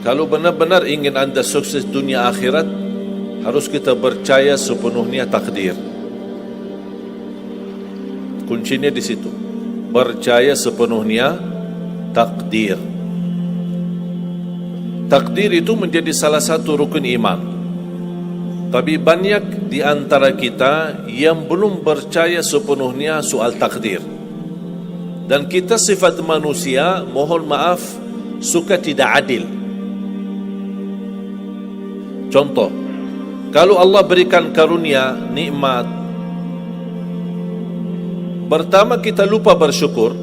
Kalau benar-benar ingin anda sukses dunia akhirat, harus kita percaya sepenuhnya takdir. Kuncinya di situ. Percaya sepenuhnya takdir. Takdir itu menjadi salah satu rukun iman. Tapi banyak di antara kita yang belum percaya sepenuhnya soal takdir. Dan kita sifat manusia, mohon maaf, suka tidak adil. Contoh, kalau Allah berikan karunia, nikmat, pertama kita lupa bersyukur.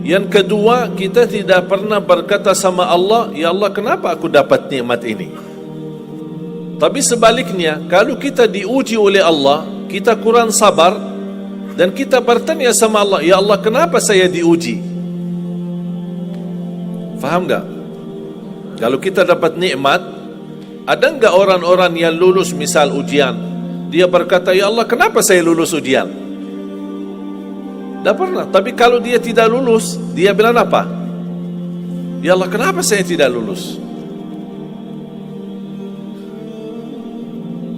Yang kedua, kita tidak pernah berkata sama Allah, ya Allah, kenapa aku dapat nikmat ini? Tapi sebaliknya, kalau kita diuji oleh Allah, kita kurang sabar, dan kita bertanya sama Allah, ya Allah, kenapa saya diuji? Faham tak? Kalau kita dapat nikmat, ada enggak orang-orang yang lulus misal ujian, dia berkata, ya Allah, kenapa saya lulus ujian? Tak pernah. Tapi kalau dia tidak lulus, dia bilang apa? Ya Allah, kenapa saya tidak lulus?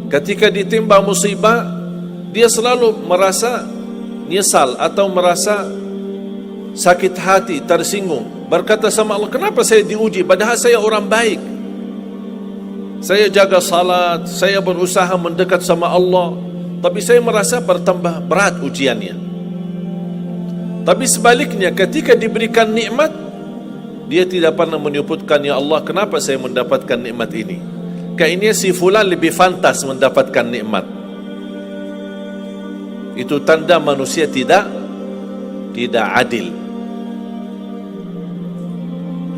Ketika ditimpa musibah, dia selalu merasa nyesal atau merasa sakit hati, tersinggung, berkata sama Allah, kenapa saya diuji padahal saya orang baik, saya jaga salat, saya berusaha mendekat sama Allah, tapi saya merasa bertambah berat ujiannya. Tapi sebaliknya, ketika diberikan nikmat, dia tidak pernah menyebutkan, ya Allah, kenapa saya mendapatkan nikmat ini? Kayaknya si fulan lebih fantas mendapatkan nikmat. Itu tanda manusia tidak adil,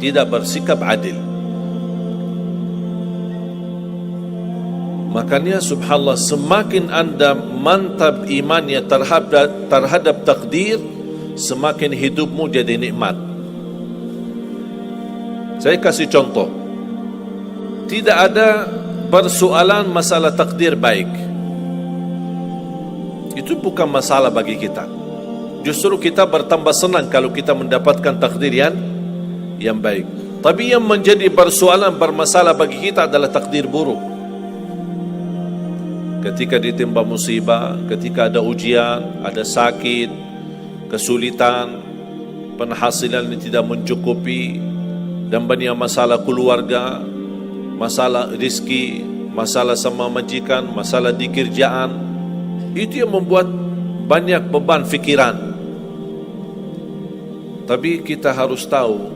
tidak bersikap adil. Makanya subhanallah, semakin anda mantap imannya terhadap takdir, semakin hidupmu jadi nikmat. Saya kasih contoh. Tidak ada persoalan masalah takdir baik. Itu bukan masalah bagi kita. Justru kita bertambah senang kalau kita mendapatkan takdir yang baik. Tapi yang menjadi persoalan bermasalah bagi kita adalah takdir buruk. Ketika ditimpa musibah, ketika ada ujian, ada sakit, kesulitan, penghasilan yang tidak mencukupi, dan banyak masalah keluarga, masalah rezeki, masalah sama majikan, masalah di kerjaan, itu yang membuat banyak beban fikiran. Tapi kita harus tahu,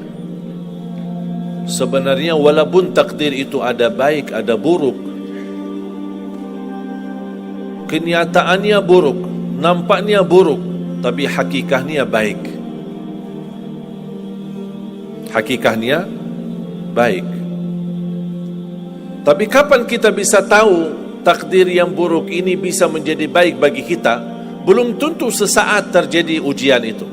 sebenarnya walaupun takdir itu ada baik, ada buruk, kenyataannya buruk, nampaknya buruk, tapi hakikahnya baik. Hakikahnya baik. Tapi kapan kita bisa tahu takdir yang buruk ini bisa menjadi baik bagi kita? Belum tentu sesaat terjadi ujian itu.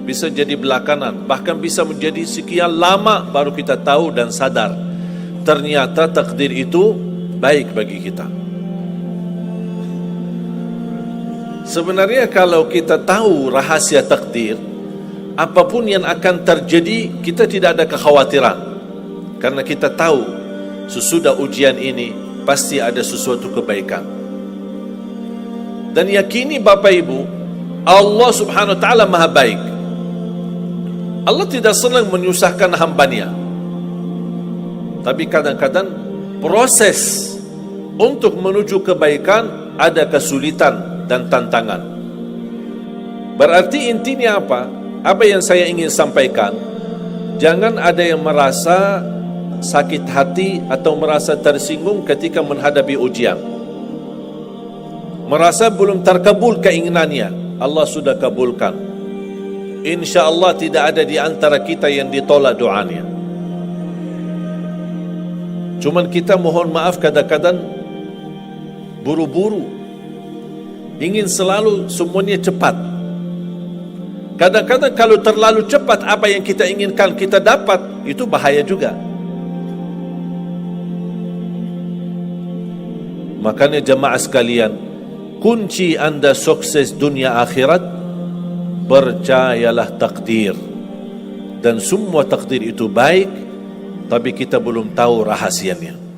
Bisa jadi belakangan, bahkan bisa menjadi sekian lama baru kita tahu dan sadar ternyata takdir itu baik bagi kita. Sebenarnya kalau kita tahu rahasia takdir, apapun yang akan terjadi, kita tidak ada kekhawatiran. Karena kita tahu sesudah ujian ini pasti ada sesuatu kebaikan. Dan yakini Bapak Ibu, Allah subhanahu wa ta'ala maha baik. Allah tidak senang menyusahkan hambanya. Tapi kadang-kadang proses untuk menuju kebaikan ada kesulitan dan tantangan. Berarti intinya apa? Apa yang saya ingin sampaikan, jangan ada yang merasa sakit hati atau merasa tersinggung ketika menghadapi ujian, merasa belum terkabul keinginannya. Allah sudah kabulkan. InsyaAllah tidak ada di antara kita yang ditolak doanya. Cuman kita mohon maaf kadang-kadang buru-buru, ingin selalu semuanya cepat. Kadang-kadang kalau terlalu cepat apa yang kita inginkan kita dapat, itu bahaya juga. Makanya jemaah sekalian, kunci anda sukses dunia akhirat, percayalah takdir. Dan semua takdir itu baik, tapi kita belum tahu rahasianya.